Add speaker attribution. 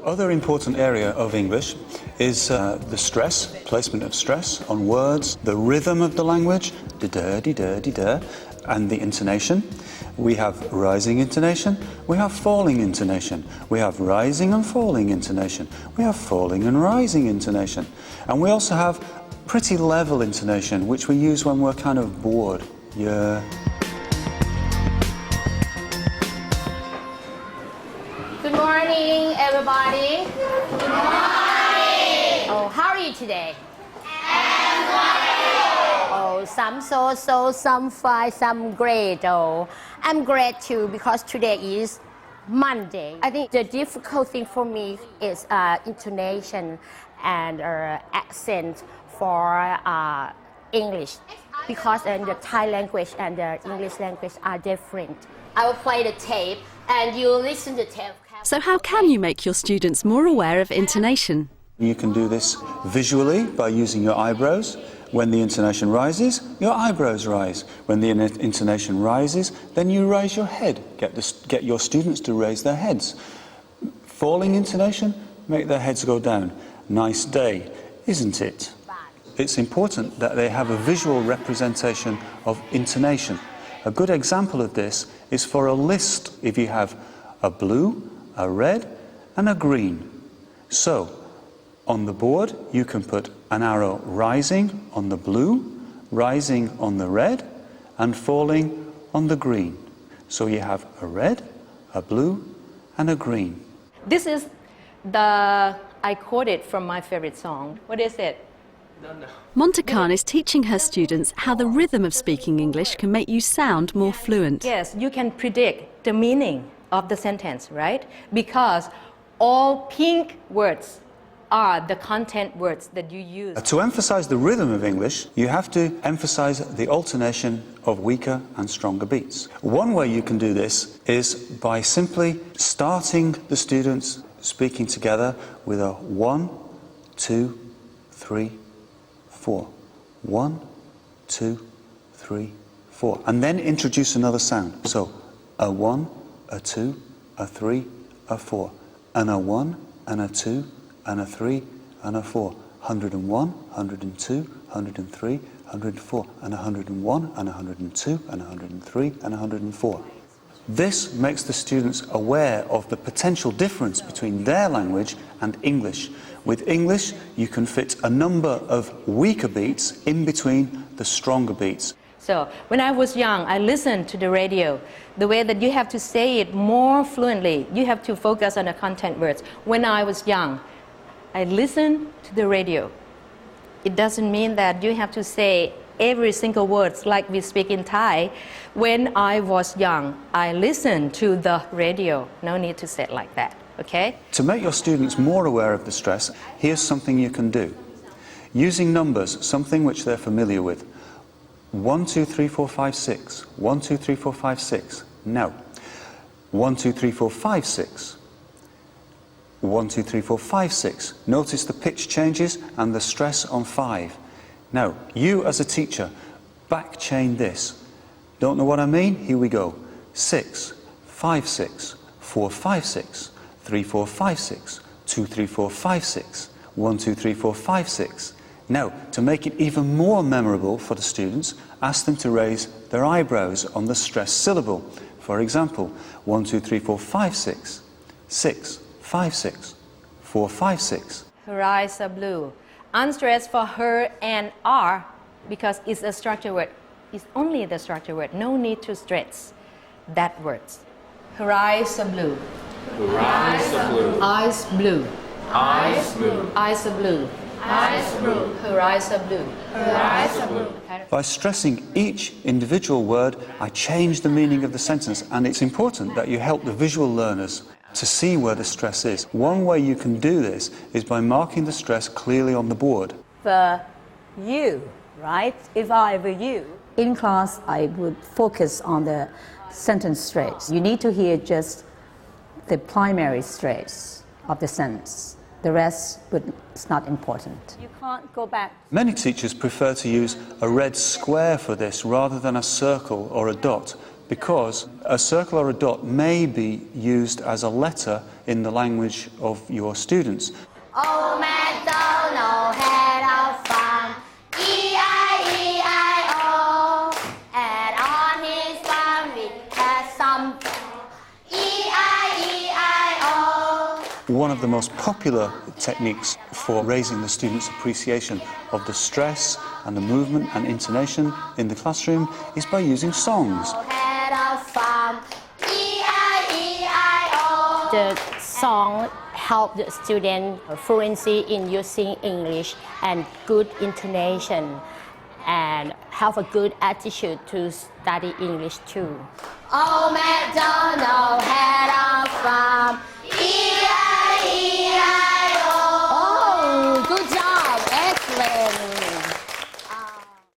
Speaker 1: Other important area of English is the stress, placement of stress on words, the rhythm of the language, di-da, di-da, di-da, and the intonation. We have rising intonation, we have falling intonation, we have rising and falling intonation, we have falling and rising intonation, and we also have pretty level intonation, which we use when we're kind of bored. Yeah.
Speaker 2: Good morning, everybody. Good morning. Oh, how are you today? Oh, some so, some fine, some great. Oh, I'm great too because today is Monday. I think the difficult thing for me is intonation and accent for English because the Thai language and the English language are different. I will play the tape and you listen to the tape.
Speaker 3: So how can you make your students more aware of intonation?
Speaker 1: You can do this visually by using your eyebrows. When the intonation rises, your eyebrows rise. When the intonation rises, then you raise your head. Get your students to raise their heads. Falling intonation, make their heads go down. Nice day, isn't it? It's important that they have a visual representation of intonation. A good example of this is for a list if you have a blue, a red and a green. So, on the board you can put an arrow rising on the blue, rising on the red and falling on the green. So you have a red, a blue and a green.
Speaker 4: This is I quoted from my favorite song. What is it?
Speaker 3: Monta Khan is teaching her students how the rhythm of speaking English can make you sound more fluent.
Speaker 4: Yes, you can predict the meaning of the sentence, right? Because all pink words are the content words that you use.
Speaker 1: To emphasize the rhythm of English, you have to emphasize the alternation of weaker and stronger beats. One way you can do this is by simply starting the students speaking together with a 1, 2, 3, 4. 1, 2, 3, 4. And then introduce another sound. So, a 1, a 2, a 3, a 4. And a 1, and a 2, and a 3, and a 4. 101, 102, 103, 104, and 101, and 102, and 103, and 104. This makes the students aware of the potential difference between their language and English. With English, you can fit a number of weaker beats in between the stronger beats.
Speaker 4: So, when I was young, I listened to the radio. The way that you have to say it more fluently, you have to focus on the content words. When I was young, I listened to the radio. It doesn't mean that you have to say every single word like we speak in Thai. When I was young, I listened to the radio. No need to say it like that, okay?
Speaker 1: To make your students more aware of the stress, here's something you can do. Using numbers, something which they're familiar with. 1, 2, 3, 4, 5, 6. 1, 2, 3, 4, 5, 6. No. 1, 2, 3, 4, 5, 6. 1, 2, 3, 4, 5, 6. Notice the pitch changes and the stress on 5. Now, you as a teacher, back chain this. Don't know what I mean? Here we go. 6, 5, 6, 4, 5, 6, 3, 4, 5, 6, 2, 3, 4, 5, 6, 1, 2, 3, 4, 5, 6. Now, to make it even more memorable for the students, ask them to raise their eyebrows on the stressed syllable. For example, 1, 2, 3, 4, 5, 6, 6, 5, 6, 4, 5, 6.
Speaker 4: Her eyes are blue. Unstressed for her and are because it's a structure word. It's only the structure word. No need to stress that word. Her eyes are blue.
Speaker 5: Her eyes are blue.
Speaker 4: Eyes blue.
Speaker 5: Eyes blue.
Speaker 4: Eyes are blue.
Speaker 5: Eyes blue.
Speaker 4: Her eyes are blue.
Speaker 5: Her eyes are blue.
Speaker 1: By stressing each individual word, I change the meaning of the sentence, and it's important that you help the visual learners to see where the stress is. One way you can do this is by marking the stress clearly on the board.
Speaker 6: For you, right? If I were you, in class I would focus on the sentence stress. You need to hear just the primary stress of the sentence. The rest is not important. You can't go back.
Speaker 1: Many teachers prefer to use a red square for this rather than a circle or a dot, because a circle or a dot may be used as a letter in the language of your students.
Speaker 2: Old MacDonald had a farm, E-I-E-I-O, and on his farm we had some E-I-E-I-O.
Speaker 1: One of the most popular techniques for raising the students' appreciation of the stress and the movement and intonation in the classroom is by using songs.
Speaker 2: Had a farm, E-I-E-I-O. The song help the student fluency in using English and good intonation and have a good attitude to study English too. Old MacDonald had a farm,